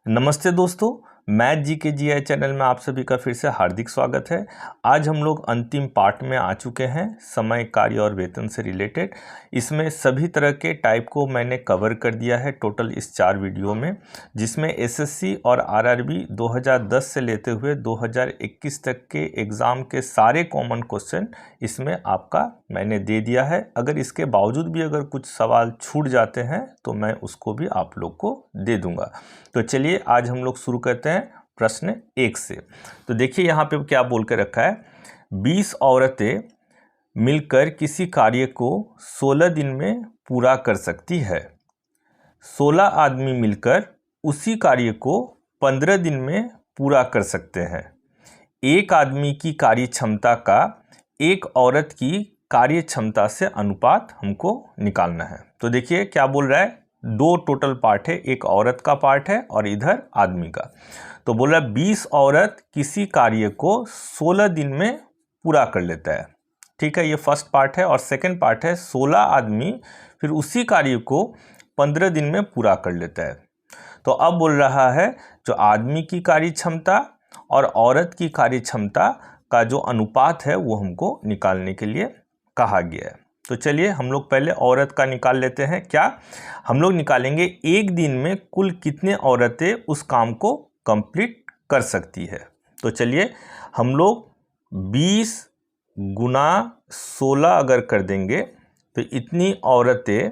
नमस्ते दोस्तों, math GK GI channel में आप सभी का फिर से हार्दिक स्वागत है। आज हम लोग अंतिम पार्ट में आ चुके हैं, समय, कार्य और वेतन से रिलेटेड। इसमें सभी तरह के टाइप को मैंने कवर कर दिया है टोटल इस 4 वीडियो में, जिसमें एसएससी और आरआरबी 2010 से लेते हुए 2021 तक के एग्ज़ाम के सारे कॉमन क्वेश्चन इसमें आपका मैंने दे दिया है। अगर इसके बावजूद भी अगर कुछ सवाल छूट जाते हैं तो मैं उसको भी आप लोग को दे दूंगा। तो चलिए आज हम लोग शुरू करते हैं प्रश्न 1 से। तो देखिए यहाँ पे क्या बोल के रखा है, 20 औरतें मिलकर किसी कार्य को 16 दिन में पूरा कर सकती है। 16 आदमी मिलकर उसी कार्य को 15 दिन में पूरा कर सकते हैं। एक आदमी की कार्य क्षमता का एक औरत की कार्य क्षमता से अनुपात हमको निकालना है। तो देखिए क्या बोल रहा है, 2 टोटल पार्ट है, एक औरत का पार्ट है और इधर आदमी का। तो बोल रहा है 20 औरत किसी कार्य को 16 दिन में पूरा कर लेता है। ठीक है, ये फर्स्ट पार्ट है। और सेकंड पार्ट है 16 आदमी फिर उसी कार्य को 15 दिन में पूरा कर लेता है। तो अब बोल रहा है जो आदमी की कार्य क्षमता और औरत की कार्य क्षमता का जो अनुपात है वो हमको निकालने के लिए कहा गया है। तो चलिए हम लोग पहले औरत का निकाल लेते हैं। क्या हम लोग निकालेंगे, एक दिन में कुल कितने औरतें उस काम को कंप्लीट कर सकती है। तो चलिए हम लोग 20 गुना 16 अगर कर देंगे तो इतनी औरतें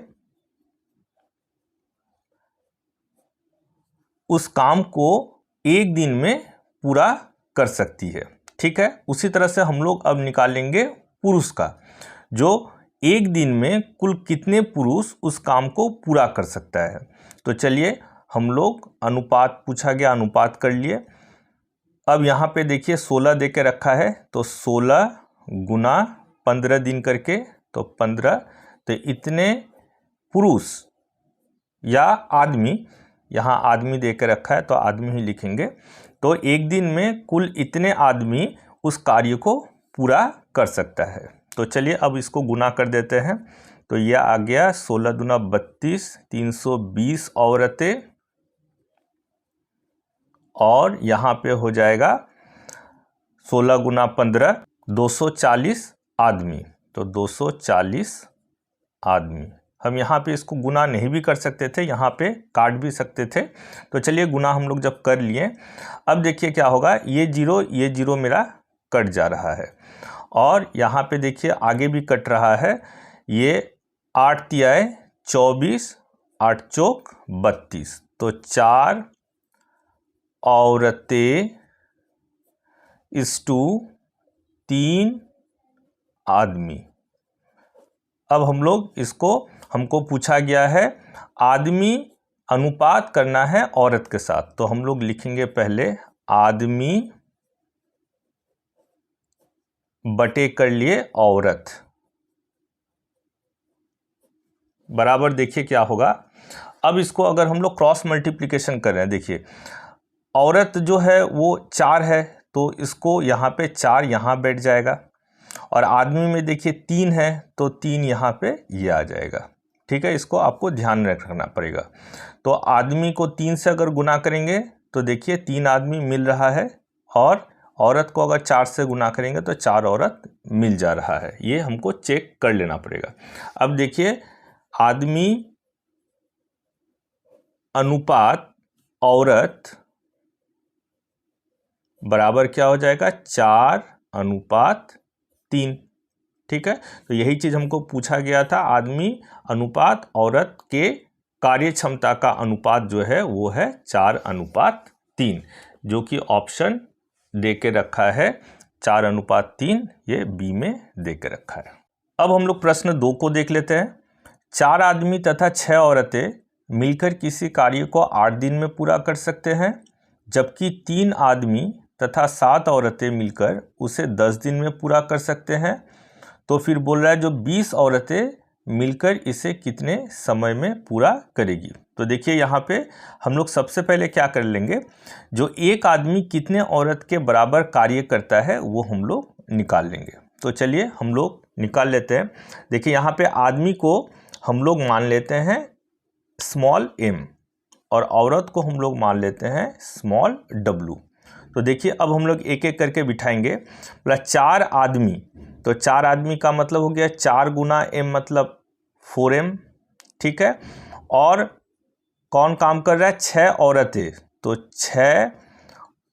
उस काम को एक दिन में पूरा कर सकती है। ठीक है, उसी तरह से हम लोग अब निकालेंगे पुरुष का, जो एक दिन में कुल कितने पुरुष उस काम को पूरा कर सकता है। तो चलिए हम लोग अनुपात पूछा गया, अनुपात कर लिए। अब यहाँ पे देखिए 16 दे के रखा है, तो 16 गुना 15 दिन करके, तो 15, तो इतने पुरुष या आदमी, यहाँ आदमी दे के रखा है तो आदमी ही लिखेंगे। तो एक दिन में कुल इतने आदमी उस कार्य को पूरा कर सकता है। तो चलिए अब इसको गुना कर देते हैं। तो यह आ गया 16 दूना 32, 320 औरतें, और यहाँ पे हो जाएगा 16 गुना 15, 240 आदमी। तो 240 आदमी। हम यहाँ पे इसको गुना नहीं भी कर सकते थे, यहाँ पे काट भी सकते थे। तो चलिए गुना हम लोग जब कर लिए, अब देखिए क्या होगा, ये जीरो मेरा कट जा रहा है, और यहाँ पे देखिए आगे भी कट रहा है। ये 8 तियाए 24, 8 चौक 32, तो 4 औरतें इस टू 3 आदमी। अब हम लोग इसको, हमको पूछा गया है आदमी अनुपात करना है औरत के साथ, तो हम लोग लिखेंगे पहले आदमी बटे कर लिए औरत, बराबर। देखिए क्या होगा, अब इसको अगर हम लोग क्रॉस मल्टीप्लिकेशन कर रहे हैं, देखिए औरत जो है वो 4 है, तो इसको यहाँ पे 4 यहाँ बैठ जाएगा, और आदमी में देखिए 3 है तो 3 यहाँ पे ये आ जाएगा। ठीक है, इसको आपको ध्यान रखना पड़ेगा। तो आदमी को 3 से अगर गुना करेंगे तो देखिए 3 आदमी मिल रहा है, और औरत को अगर 4 से गुना करेंगे तो 4 औरत मिल जा रहा है। ये हमको चेक कर लेना पड़ेगा। अब देखिए आदमी अनुपात औरत बराबर क्या हो जाएगा, 4:3। ठीक है, तो यही चीज हमको पूछा गया था, आदमी अनुपात औरत के कार्य क्षमता का अनुपात जो है वो है 4:3, जो कि ऑप्शन दे के रखा है 4:3, ये बी में दे के रखा है। अब हम लोग प्रश्न 2 को देख लेते हैं। 4 आदमी तथा 6 औरतें मिलकर किसी कार्य को 8 दिन में पूरा कर सकते हैं, जबकि 3 आदमी तथा 7 औरतें मिलकर उसे 10 दिन में पूरा कर सकते हैं। तो फिर बोल रहा है जो 20 औरतें मिलकर इसे कितने समय में पूरा करेगी। तो देखिए यहाँ पे हम लोग सबसे पहले क्या कर लेंगे, जो एक आदमी कितने औरत के बराबर कार्य करता है वो हम लोग निकाल लेंगे। तो चलिए हम लोग निकाल लेते हैं। देखिए यहाँ पे आदमी को हम लोग मान लेते हैं स्मॉल m, और औरत को हम लोग मान लेते हैं स्मॉल w। तो देखिए अब हम लोग एक एक करके बिठाएंगे। बोला 4 आदमी, तो 4 आदमी का मतलब हो गया 4 गुना m मतलब 4m, ठीक है। और कौन काम कर रहा है, 6 औरतें, तो 6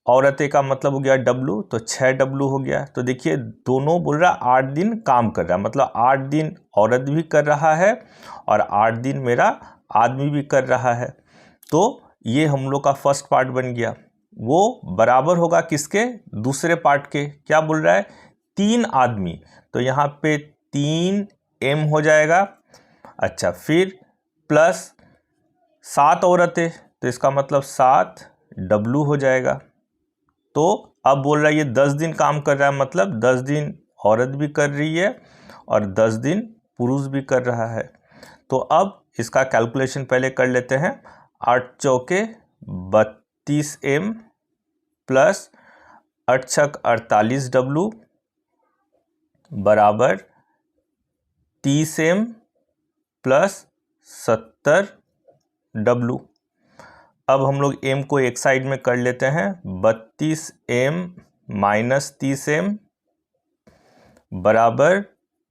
औरतें का मतलब हो गया w, तो 6w हो गया। तो देखिए दोनों बोल रहा 8 दिन काम कर रहा है, मतलब 8 दिन औरत भी कर रहा है और 8 दिन मेरा आदमी भी कर रहा है। तो ये हम लोग का फर्स्ट पार्ट बन गया। वो बराबर होगा किसके, दूसरे पार्ट के। क्या बोल रहा है, 3 आदमी, तो यहाँ पे 3m हो जाएगा। अच्छा, फिर प्लस 7 औरतें, तो इसका मतलब 7w हो जाएगा। तो अब बोल रहा है ये 10 दिन काम कर रहा है, मतलब 10 दिन औरत भी कर रही है और 10 दिन पुरुष भी कर रहा है। तो अब इसका कैलकुलेशन पहले कर लेते हैं। 8 चौके 32m प्लस 8 छक 48w बराबर 30m प्लस 70w। अब हम लोग m को एक साइड में कर लेते हैं। 32m माइनस 30m बराबर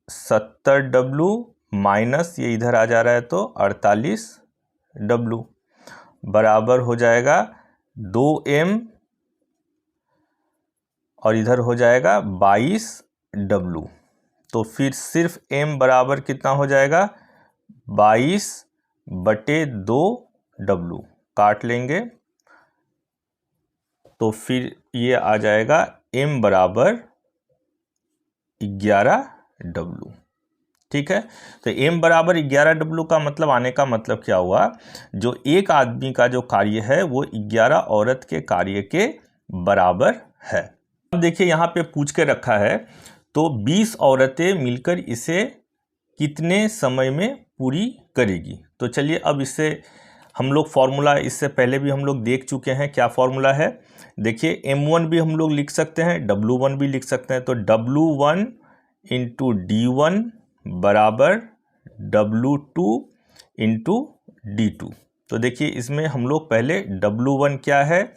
70w माइनस ये इधर आ जा रहा है तो 48w बराबर हो जाएगा 2m और इधर हो जाएगा 22w। तो फिर सिर्फ m बराबर कितना हो जाएगा, 22/2w। काट लेंगे तो फिर ये आ जाएगा m बराबर 11w, ठीक है। तो m बराबर 11w का मतलब आने का मतलब क्या हुआ, जो एक आदमी का जो कार्य है वो 11 औरत के कार्य के बराबर है। अब देखिए यहाँ पे पूछ के रखा है, तो 20 औरतें मिलकर इसे कितने समय में पूरी करेगी। तो चलिए अब इससे हम लोग फॉर्मूला, इससे पहले भी हम लोग देख चुके हैं। क्या फॉर्मूला है, देखिए m1 भी हम लोग लिख सकते हैं, w1 भी लिख सकते हैं। तो w1 इंटू d1 बराबर w2 इंटू d2। तो देखिए इसमें हम लोग पहले w1 क्या है,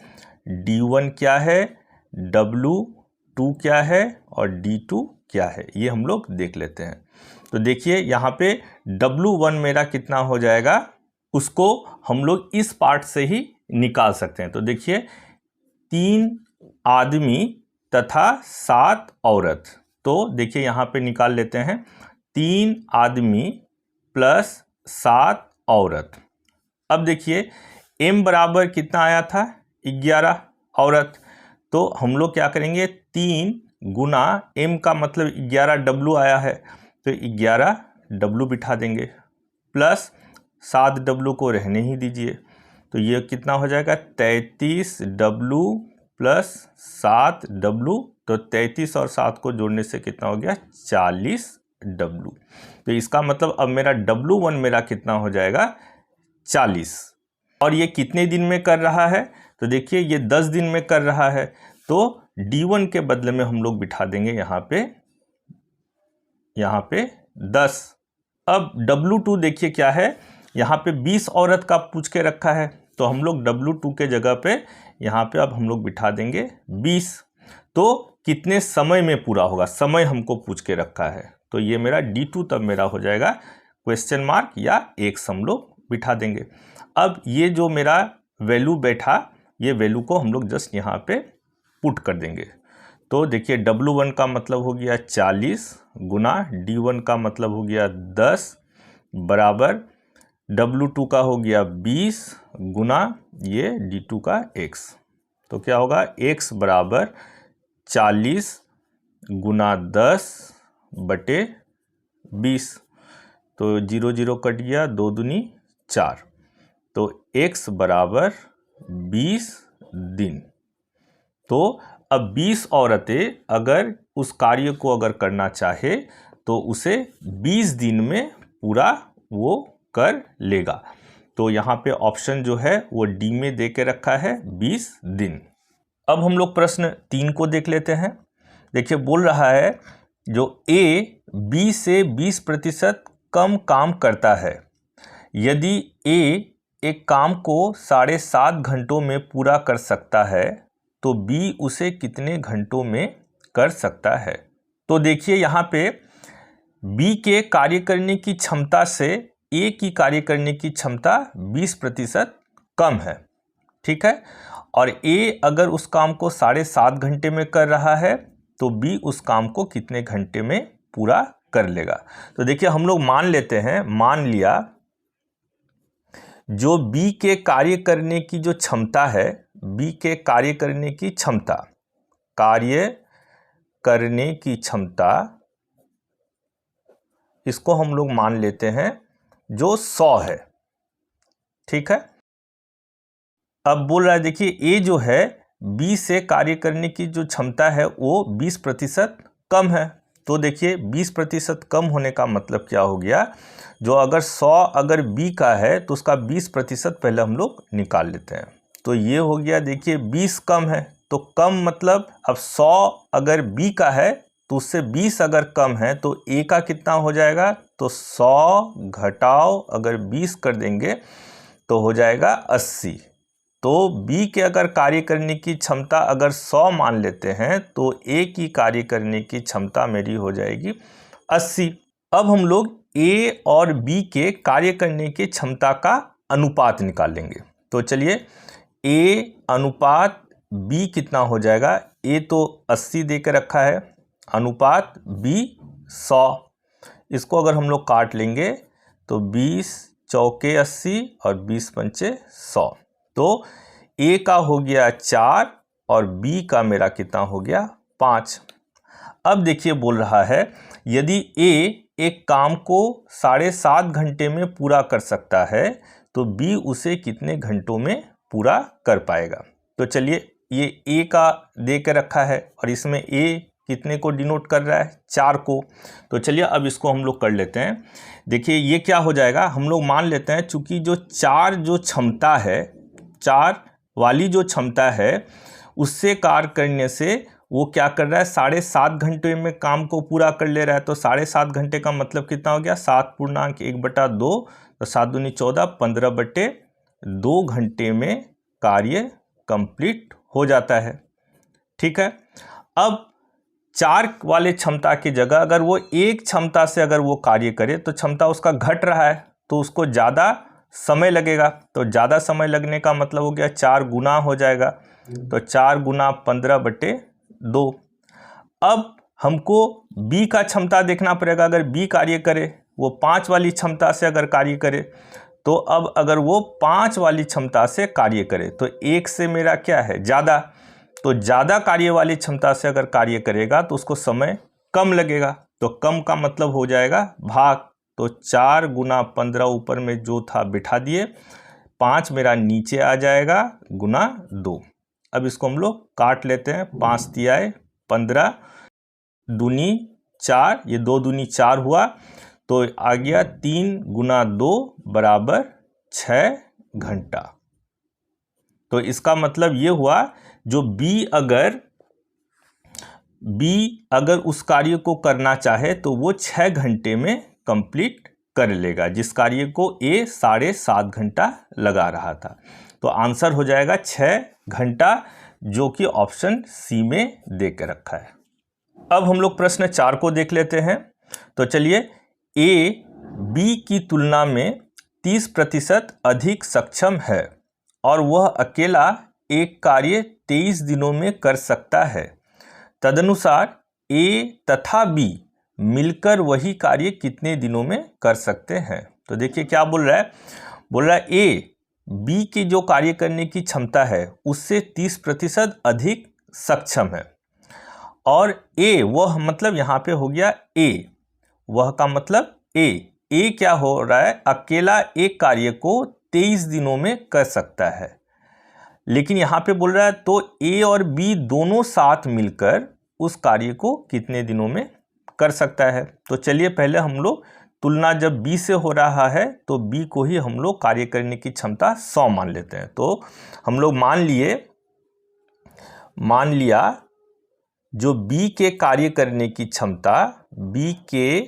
d1 क्या है, w2 क्या है और d2 क्या है, ये हम लोग देख लेते हैं। तो देखिए यहाँ पे w1 मेरा कितना हो जाएगा, उसको हम लोग इस पार्ट से ही निकाल सकते हैं। तो देखिए 3 आदमी तथा 7 औरत, तो देखिए यहाँ पे निकाल लेते हैं। 3 आदमी प्लस 7 औरत। अब देखिए m बराबर कितना आया था, 11 औरत। तो हम लोग क्या करेंगे, 3 गुना m का मतलब 11w आया है, तो 11w बिठा देंगे प्लस 7w को रहने ही दीजिए। तो ये कितना हो जाएगा, 33w प्लस 7w। तो 33 और 7 को जोड़ने से कितना हो गया, 40w। तो इसका मतलब अब मेरा w1 मेरा कितना हो जाएगा, 40। और ये कितने दिन में कर रहा है, तो देखिए ये 10 दिन में कर रहा है। तो d1 के बदले में हम लोग बिठा देंगे यहाँ पे 10। अब w2 देखिए क्या है, यहाँ पे 20 औरत का पूछ के रखा है, तो हम लोग w2 के जगह पे यहाँ पे अब हम लोग बिठा देंगे 20। तो कितने समय में पूरा होगा, समय हमको पूछ के रखा है। तो ये मेरा d2 तब मेरा हो जाएगा क्वेश्चन मार्क या x हम लोग बिठा देंगे। अब ये जो मेरा वैल्यू बैठा, ये वैल्यू को हम लोग जस्ट यहाँ पे पुट कर देंगे। तो देखिए w1 का मतलब हो गया 40 गुना d1 का मतलब हो गया 10 बराबर w2 का हो गया 20 गुना ये d2 का x। तो क्या होगा, x बराबर 40 गुना 10/20। तो 0 0 कट गया, 2 दूनी 4। तो x बराबर 20 दिन। तो अब 20 औरतें अगर उस कार्य को अगर करना चाहे तो उसे 20 दिन में पूरा वो कर लेगा। तो यहाँ पे ऑप्शन जो है वो डी में दे के रखा है 20 दिन। अब हम लोग प्रश्न 3 को देख लेते हैं। देखिए बोल रहा है जो A B से 20% कम काम करता है, यदि A एक काम को 7.5 घंटों में पूरा कर सकता है तो बी उसे कितने घंटों में कर सकता है। तो देखिए यहाँ पे बी के कार्य करने की क्षमता से ए की कार्य करने की क्षमता 20% कम है, ठीक है। और ए अगर उस काम को 7.5 घंटे में कर रहा है तो बी उस काम को कितने घंटे में पूरा कर लेगा। तो देखिए हम लोग मान लेते हैं, मान लिया जो बी के कार्य करने की जो क्षमता है, बी के कार्य करने की क्षमता, कार्य करने की क्षमता, इसको हम लोग मान लेते हैं जो 100 है, ठीक है। अब बोल रहा है देखिए ए जो है बी से कार्य करने की जो क्षमता है वो 20% कम है। तो देखिए 20% कम होने का मतलब क्या हो गया, जो अगर 100 अगर बी का है तो उसका 20% पहले हम लोग निकाल लेते हैं। तो ये हो गया देखिए 20 कम है, तो कम मतलब अब 100 अगर बी का है तो उससे 20 अगर कम है तो ए का कितना हो जाएगा, तो 100 घटाओ अगर 20 कर देंगे तो हो जाएगा 80। तो बी के अगर कार्य करने की क्षमता अगर 100 मान लेते हैं तो ए की कार्य करने की क्षमता मेरी हो जाएगी 80। अब हम लोग ए और बी के कार्य करने की क्षमता का अनुपात निकालेंगे। तो चलिए ए अनुपात बी कितना हो जाएगा, ए तो 80 दे के रखा है, अनुपात बी 100। इसको अगर हम लोग काट लेंगे तो 20 चौके 80 और 20 पंचे 100। तो ए का हो गया 4 और बी का मेरा कितना हो गया 5। अब देखिए बोल रहा है यदि ए एक काम को 7.5 घंटे में पूरा कर सकता है तो बी उसे कितने घंटों में पूरा कर पाएगा। तो चलिए ये ए का दे के रखा है और इसमें ए कितने को डिनोट कर रहा है, 4 को। तो चलिए अब इसको हम लोग कर लेते हैं। देखिए ये क्या हो जाएगा, हम लोग मान लेते हैं चूंकि जो 4 जो क्षमता है, 4 वाली जो क्षमता है उससे कार्य करने से वो क्या कर रहा है 7.5 घंटे में काम को पूरा कर ले रहा है। तो 7.5 घंटे का मतलब कितना हो गया, 7.1/2, तो 7 दूनी 14, 15/2 घंटे में कार्य कंप्लीट हो जाता है, ठीक है। अब 4 वाले क्षमता की जगह अगर वो एक क्षमता से अगर वो कार्य करे तो क्षमता उसका घट रहा है तो उसको ज़्यादा समय लगेगा। तो ज़्यादा समय लगने का मतलब हो गया 4 गुना हो जाएगा, तो 4 गुना 15/2। अब हमको बी का क्षमता देखना पड़ेगा। अगर बी कार्य करे, वो 5 वाली क्षमता से अगर कार्य करे, तो अब अगर वो 5 वाली क्षमता से कार्य करे तो एक से मेरा क्या है ज़्यादा, तो ज़्यादा कार्य वाली क्षमता से अगर कार्य करेगा तो उसको समय कम लगेगा। तो कम का मतलब हो जाएगा भाग, तो 4 गुना 15 ऊपर में जो था बिठा दिए, 5 मेरा नीचे आ जाएगा गुना 2। अब इसको हम लोग काट लेते हैं, 5 तिया 15 दूनी 4, ये 2 दूनी 4 हुआ, तो आ गया 3 गुना 2 बराबर 6 घंटा। तो इसका मतलब ये हुआ जो बी अगर उस कार्य को करना चाहे तो वो 6 घंटे में कंप्लीट कर लेगा, जिस कार्य को ए 7.5 घंटा लगा रहा था। तो आंसर हो जाएगा 6 घंटा, जो कि ऑप्शन सी में दे के रखा है। अब हम लोग प्रश्न 4 को देख लेते हैं। तो चलिए ए बी की तुलना में 30% अधिक सक्षम है और वह अकेला एक कार्य 23 दिनों में कर सकता है। तदनुसार ए तथा बी मिलकर वही कार्य कितने दिनों में कर सकते हैं। तो देखिए क्या बोल रहा है, बोल रहा है ए बी की जो कार्य करने की क्षमता है उससे 30% अधिक सक्षम है, और ए वह मतलब यहाँ पे हो गया ए, वह का मतलब ए क्या हो रहा है, अकेला एक कार्य को 23 दिनों में कर सकता है। लेकिन यहाँ पे बोल रहा है तो ए और बी दोनों साथ मिलकर उस कार्य को कितने दिनों में कर सकता है। तो चलिए पहले हम लोग तुलना जब बी से हो रहा है तो बी को ही हम लोग कार्य करने की क्षमता 100 मान लेते हैं। तो हम लोग मान लिया जो बी के कार्य करने की क्षमता, बी के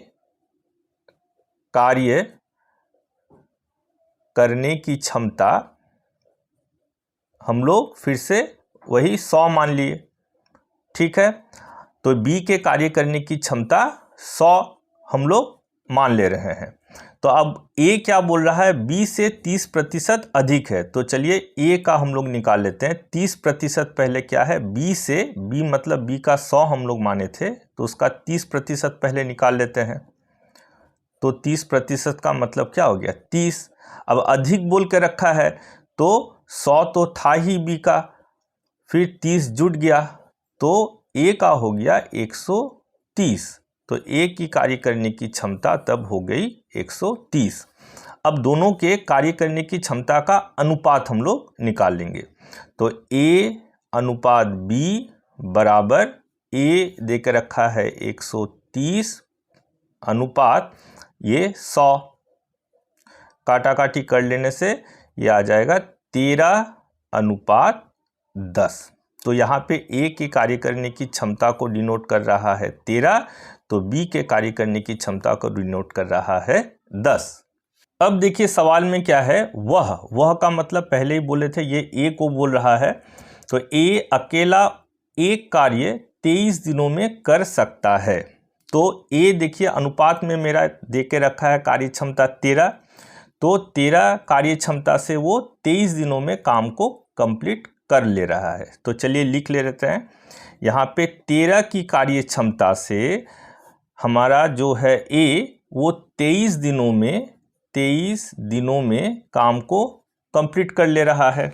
कार्य करने की क्षमता हम लोग फिर से वही 100 मान लिए, ठीक है। तो B के कार्य करने की क्षमता 100 हम लोग मान ले रहे हैं। तो अब A क्या बोल रहा है, B से 30% अधिक है। तो चलिए A का हम लोग निकाल लेते हैं। 30% पहले क्या है, B से, B मतलब B का 100 हम लोग माने थे, तो उसका 30% पहले निकाल लेते हैं। तो 30% का मतलब क्या हो गया, 30। अब अधिक बोल के रखा है तो 100 तो था ही B का, फिर 30 जुट गया तो A का हो गया 130। तो A की कार्य करने की क्षमता तब हो गई 130। अब दोनों के कार्य करने की क्षमता का अनुपात हम लोग निकाल लेंगे। तो A अनुपात B बराबर A देकर रखा है 130 अनुपात ये 100। काटा काटी कर लेने से ये आ जाएगा 13 अनुपात 10। तो यहाँ पे A के कार्य करने की क्षमता को डिनोट कर रहा है 13, तो B के कार्य करने की क्षमता को डिनोट कर रहा है 10। अब देखिए सवाल में क्या है, वह का मतलब पहले ही बोले थे, ये A को बोल रहा है। तो A अकेला एक कार्य 23 दिनों में कर सकता है। तो A देखिए अनुपात में मेरा दे के रखा है कार्य क्षमता 13, तो 13 कार्य क्षमता से वो 23 दिनों में काम को कंप्लीट कर ले रहा है। तो चलिए लिख ले लेते हैं। यहाँ पे 13 की कार्य क्षमता से हमारा जो है A वो 23 दिनों में काम को कंप्लीट कर ले रहा है।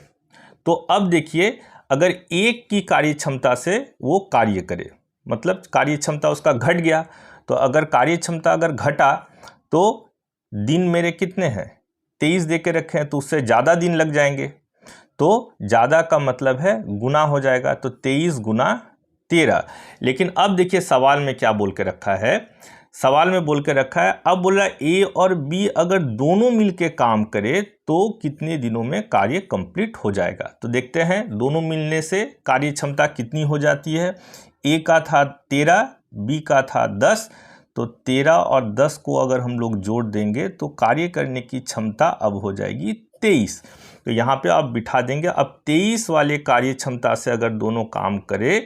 तो अब देखिए अगर एक की कार्य क्षमता से वो कार्य करे, मतलब कार्य क्षमता उसका घट गया, तो अगर कार्य क्षमता अगर घटा तो दिन मेरे कितने हैं, 23 दे के रखे हैं, तो उससे ज़्यादा दिन लग जाएंगे। तो ज़्यादा का मतलब है गुना हो जाएगा, तो 23 गुना 13। लेकिन अब देखिए सवाल में क्या बोल के रखा है, सवाल में बोल के रखा है, अब बोल रहा है A और B अगर दोनों मिलके काम करे तो कितने दिनों में कार्य कंप्लीट हो जाएगा। तो देखते हैं दोनों मिलने से कार्य क्षमता कितनी हो जाती है। A का था 13, B का था 10, तो 13 और 10 को अगर हम लोग जोड़ देंगे तो कार्य करने की क्षमता अब हो जाएगी 23। तो यहाँ पे आप बिठा देंगे। अब 23 वाले कार्य क्षमता से अगर दोनों काम करे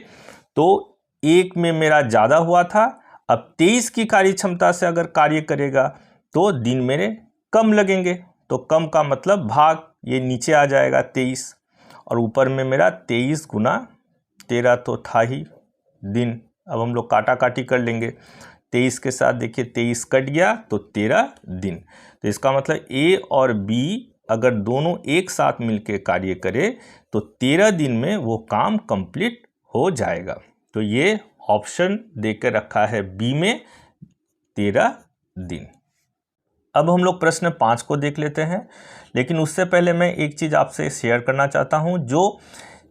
तो एक में मेरा ज़्यादा हुआ था, अब 23 की कार्य क्षमता से अगर कार्य करेगा तो दिन मेरे कम लगेंगे। तो कम का मतलब भाग, ये नीचे आ जाएगा 23 और ऊपर में मेरा 23 गुना 13 तो था ही दिन। अब हम लोग काटा काटी कर लेंगे। 23 के साथ देखिए 23 कट गया तो 13 दिन। तो इसका मतलब A और B अगर दोनों एक साथ मिलकर कार्य करे तो 13 दिन में वो काम कंप्लीट हो जाएगा। तो ये ऑप्शन देकर रखा है B में 13 दिन। अब हम लोग प्रश्न 5 को देख लेते हैं, लेकिन उससे पहले मैं एक चीज़ आपसे शेयर करना चाहता हूं। जो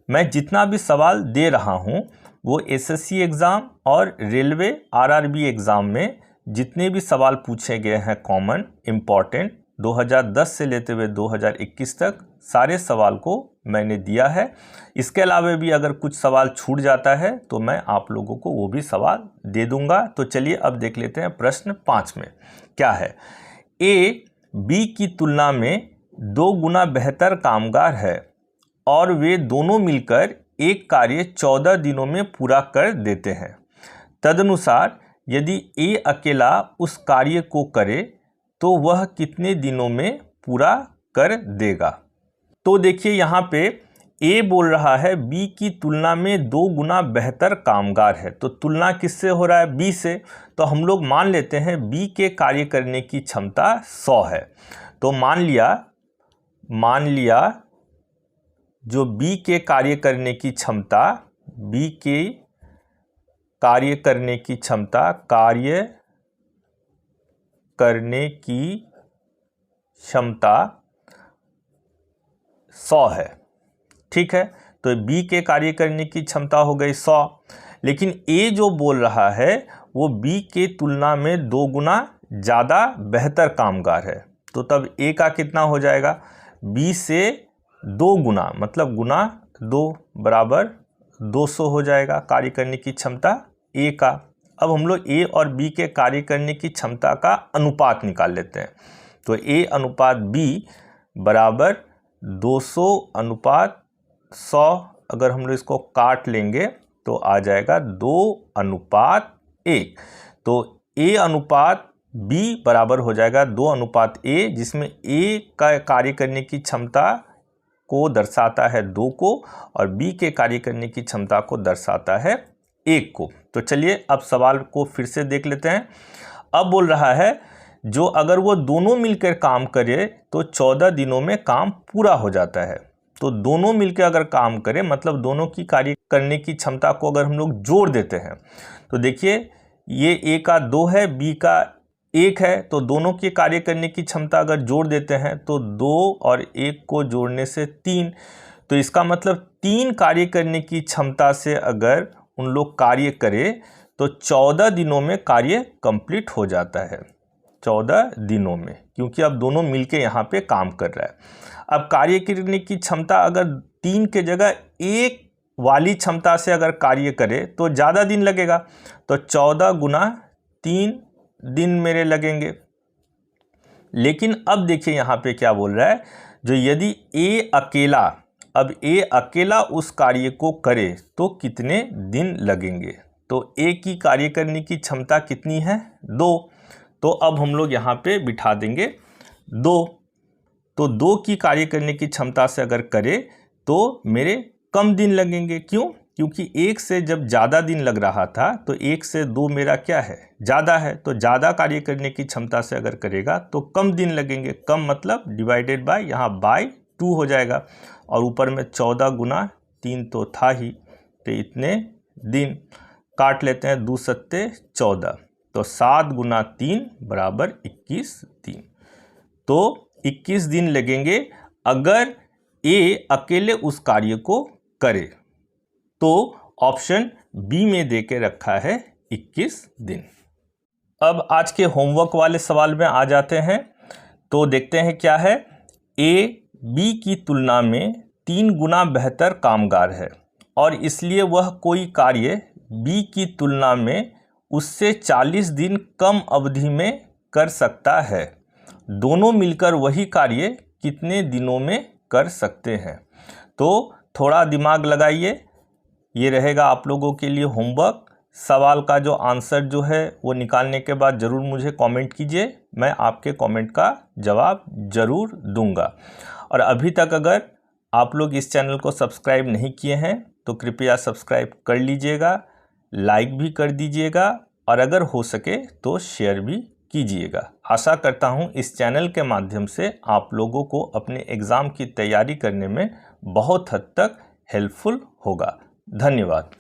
मैं जितना भी सवाल दे रहा हूं वो एसएससी एग्ज़ाम और रेलवे आरआरबी एग्ज़ाम में जितने भी सवाल पूछे गए हैं कॉमन इम्पॉर्टेंट 2010 से लेते हुए 2021 तक सारे सवाल को मैंने दिया है। इसके अलावा भी अगर कुछ सवाल छूट जाता है तो मैं आप लोगों को वो भी सवाल दे दूंगा। तो चलिए अब देख लेते हैं प्रश्न 5 में क्या है। A B की तुलना में 2 गुना बेहतर कामगार है और वे दोनों मिलकर एक कार्य 14 दिनों में पूरा कर देते हैं। तदनुसार यदि A अकेला उस कार्य को करे तो वह कितने दिनों में पूरा कर देगा। तो देखिए यहाँ पे A बोल रहा है B की तुलना में 2 गुना बेहतर कामगार है। तो तुलना किससे हो रहा है, B से। तो हम लोग मान लेते हैं B के कार्य करने की क्षमता 100 है। तो मान लिया जो B के कार्य करने की क्षमता, B के कार्य करने की क्षमता, कार्य करने की क्षमता 100 है, ठीक है। तो B के कार्य करने की क्षमता हो गई 100, लेकिन A जो बोल रहा है वो B के तुलना में 2 गुना ज़्यादा बेहतर कामगार है। तो तब A का कितना हो जाएगा, B से 2 गुना, मतलब गुना 2 बराबर 200 हो जाएगा कार्य करने की क्षमता A का। अब हम लोग A और B के कार्य करने की क्षमता का अनुपात निकाल लेते हैं। तो A अनुपात B बराबर 200:100। अगर हम लोग इसको काट लेंगे तो आ जाएगा 2:1। तो A अनुपात B बराबर हो जाएगा 2:A, जिसमें A का कार्य करने की क्षमता को दर्शाता है 2 को और B के कार्य करने की क्षमता को दर्शाता है 1 को। तो चलिए अब सवाल को फिर से देख लेते हैं। अब बोल रहा है जो अगर वो दोनों मिलकर काम करे तो 14 दिनों में काम पूरा हो जाता है। तो दोनों मिलकर अगर काम करें मतलब दोनों की कार्य करने की क्षमता को अगर हम लोग जोड़ देते हैं तो देखिए ये A का 2 है, B का 1 है, तो दोनों के कार्य करने की क्षमता अगर जोड़ देते हैं तो 2 और 1 को जोड़ने से 3। तो इसका मतलब 3 कार्य करने की क्षमता से अगर उन लोग कार्य करें तो 14 दिनों में कार्य कंप्लीट हो जाता है। 14 दिनों में, क्योंकि अब दोनों मिलके यहाँ पे काम कर रहा है। अब कार्य करने की क्षमता अगर 3 के जगह 1 वाली क्षमता से अगर कार्य करे तो ज़्यादा दिन लगेगा। तो 14 गुना 3 दिन मेरे लगेंगे। लेकिन अब देखिए यहाँ पे क्या बोल रहा है, जो यदि अब A अकेला उस कार्य को करे तो कितने दिन लगेंगे। तो A की कार्य करने की क्षमता कितनी है, 2। तो अब हम लोग यहाँ पे बिठा देंगे 2। तो 2 की कार्य करने की क्षमता से अगर करे तो मेरे कम दिन लगेंगे। क्यों? क्योंकि 1 से जब ज़्यादा दिन लग रहा था तो 1 से 2 मेरा क्या है, ज़्यादा है। तो ज़्यादा कार्य करने की क्षमता से अगर करेगा तो कम दिन लगेंगे। कम मतलब डिवाइडेड बाय, यहाँ बाय 2 हो जाएगा और ऊपर में 14 गुना 3 तो था ही, तो इतने दिन काट लेते हैं। 2 सत्ते 14, तो 7 गुना 3 बराबर 21 दिन। तो 21 दिन लगेंगे अगर A अकेले उस कार्य को करे। तो ऑप्शन बी में दे के रखा है 21 दिन। अब आज के होमवर्क वाले सवाल में आ जाते हैं। तो देखते हैं क्या है। A B की तुलना में 3 गुना बेहतर कामगार है और इसलिए वह कोई कार्य B की तुलना में उससे 40 दिन कम अवधि में कर सकता है। दोनों मिलकर वही कार्य कितने दिनों में कर सकते हैं। तो थोड़ा दिमाग लगाइए, ये रहेगा आप लोगों के लिए होमवर्क। सवाल का जो आंसर जो है वो निकालने के बाद ज़रूर मुझे कमेंट कीजिए, मैं आपके कमेंट का जवाब ज़रूर दूंगा। और अभी तक अगर आप लोग इस चैनल को सब्सक्राइब नहीं किए हैं तो कृपया सब्सक्राइब कर लीजिएगा, लाइक भी कर दीजिएगा और अगर हो सके तो शेयर भी कीजिएगा। आशा करता हूँ इस चैनल के माध्यम से आप लोगों को अपने एग्ज़ाम की तैयारी करने में बहुत हद तक हेल्पफुल होगा। धन्यवाद।